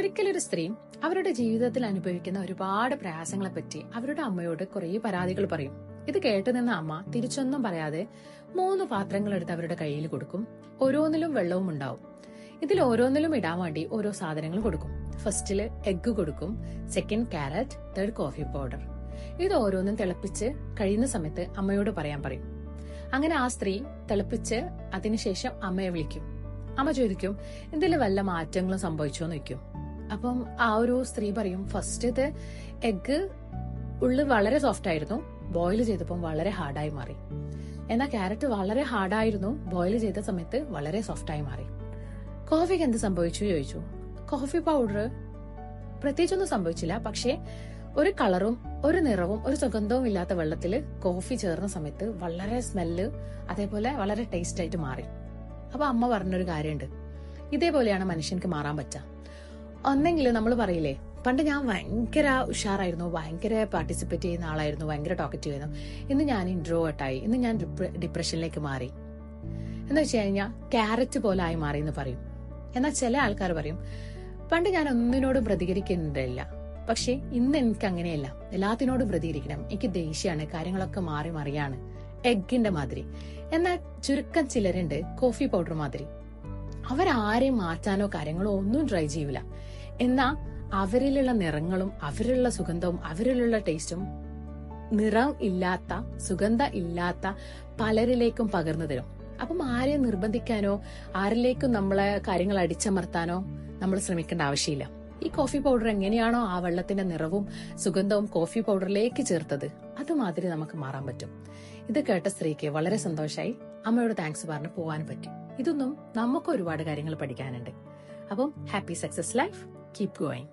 ഒരിക്കലൊരു സ്ത്രീ അവരുടെ ജീവിതത്തിൽ അനുഭവിക്കുന്ന ഒരുപാട് പ്രയാസങ്ങളെ പറ്റി അവരുടെ അമ്മയോട് കുറെ പരാതികൾ പറയും. ഇത് കേട്ടു നിന്ന അമ്മ തിരിച്ചൊന്നും പറയാതെ 3 പാത്രങ്ങൾ എടുത്ത് അവരുടെ കയ്യിൽ കൊടുക്കും. ഓരോന്നിലും വെള്ളവും ഉണ്ടാവും. ഇതിൽ ഓരോന്നിലും ഇടാൻ വേണ്ടി ഓരോ സാധനങ്ങൾ കൊടുക്കും. ഫസ്റ്റില് എഗ്ഗ് കൊടുക്കും, second carrot, third coffee powder. ഇത് ഓരോന്നും തിളപ്പിച്ച് കഴിയുന്ന സമയത്ത് അമ്മയോട് പറയാൻ പറയും. അങ്ങനെ ആ സ്ത്രീ തിളപ്പിച്ച് അതിനുശേഷം അമ്മയെ വിളിക്കും. അമ്മ ചോദിക്കും, ഇതിൽ വല്ല മാറ്റങ്ങളും സംഭവിച്ചോന്ന് ചോദിക്കും. അപ്പം ആ ഒരു സ്ത്രീ പറയും, ഫസ്റ്റ് എഗ്ഗ് ഉള്ളിൽ വളരെ സോഫ്റ്റ് ആയിരുന്നു, ബോയിൽ ചെയ്തപ്പോൾ വളരെ ഹാർഡായി മാറി. എന്നാൽ ക്യാരറ്റ് വളരെ ഹാർഡായിരുന്നു, ബോയിൽ ചെയ്ത സമയത്ത് വളരെ സോഫ്റ്റായി മാറി. കോഫിക്ക് എന്ത് സംഭവിച്ചു ചോദിച്ചു. കോഫി പൗഡർ പ്രത്യേകിച്ചൊന്നും സംഭവിച്ചില്ല, പക്ഷേ ഒരു കളറും ഒരു നിറവും ഒരു സുഗന്ധവും ഇല്ലാത്ത വെള്ളത്തിൽ കോഫി ചേർന്ന സമയത്ത് വളരെ സ്മെല്ല്, അതേപോലെ വളരെ ടേസ്റ്റ് ആയിട്ട് മാറി. അപ്പൊ അമ്മ പറഞ്ഞൊരു കാര്യമുണ്ട്, ഇതേപോലെയാണ് മനുഷ്യൻക്ക് മാറാൻ പറ്റുക. ഒന്നെങ്കിൽ നമ്മൾ പറയില്ലേ, പണ്ട് ഞാൻ ഭയങ്കര ഉഷാറായിരുന്നു, ഭയങ്കര പാർട്ടിസിപ്പേറ്റ് ചെയ്യുന്ന ആളായിരുന്നു, ഭയങ്കര ടോക്കറ്റീവ് ആയിരുന്നു, ഇന്ന് ഞാൻ ഇൻട്രോവേർട്ടായി, ഇന്ന് ഞാൻ ഡിപ്രഷനിലേക്ക് മാറി എന്ന് വെച്ച് കഴിഞ്ഞാൽ ക്യാരറ്റ് പോലെ ആയി മാറി എന്ന് പറയും. എന്നാൽ ചില ആൾക്കാർ പറയും, പണ്ട് ഞാൻ ഒന്നിനോടും പ്രതികരിക്കുന്നില്ല, പക്ഷെ ഇന്ന് എനിക്ക് അങ്ങനെയല്ല, എല്ലാത്തിനോടും പ്രതികരിക്കണം, എനിക്ക് ദേഷ്യമാണ്, കാര്യങ്ങളൊക്കെ മാറി മറിയാണ്, എഗ്ഗിന്റെ മാതിരി. എന്നാൽ ചുരുക്കം ചിലരുണ്ട് കോഫി പൗഡർ മാതിരി, അവരാരെയും മാറ്റാനോ കാര്യങ്ങളോ ഒന്നും ട്രൈ ചെയ്യൂല. എന്നാ അവരിലുള്ള നിറങ്ങളും അവരിലുള്ള സുഗന്ധവും അവരിലുള്ള ടേസ്റ്റും നിറം ഇല്ലാത്ത, സുഗന്ധം ഇല്ലാത്ത പലരിലേക്കും പകർന്നു തരും. അപ്പം ആരെയും നിർബന്ധിക്കാനോ ആരിലേക്കും നമ്മളെ കാര്യങ്ങൾ അടിച്ചമർത്താനോ നമ്മൾ ശ്രമിക്കേണ്ട ആവശ്യമില്ല. ഈ കോഫി പൗഡർ എങ്ങനെയാണോ ആ വെള്ളത്തിന്റെ നിറവും സുഗന്ധവും കോഫി പൗഡറിലേക്ക് ചേർത്തത്, അതുമാതിരി നമുക്ക് മാറാൻ പറ്റും. ഇത് കേട്ട സ്ത്രീക്ക് വളരെ സന്തോഷമായി, അമ്മയോട് താങ്ക്സ് പറഞ്ഞ് പോവാൻ പറ്റി. ഇതൊന്നും നമുക്ക് ഒരുപാട് കാര്യങ്ങൾ പഠിക്കാനുണ്ട്. അപ്പം happy success life, keep going.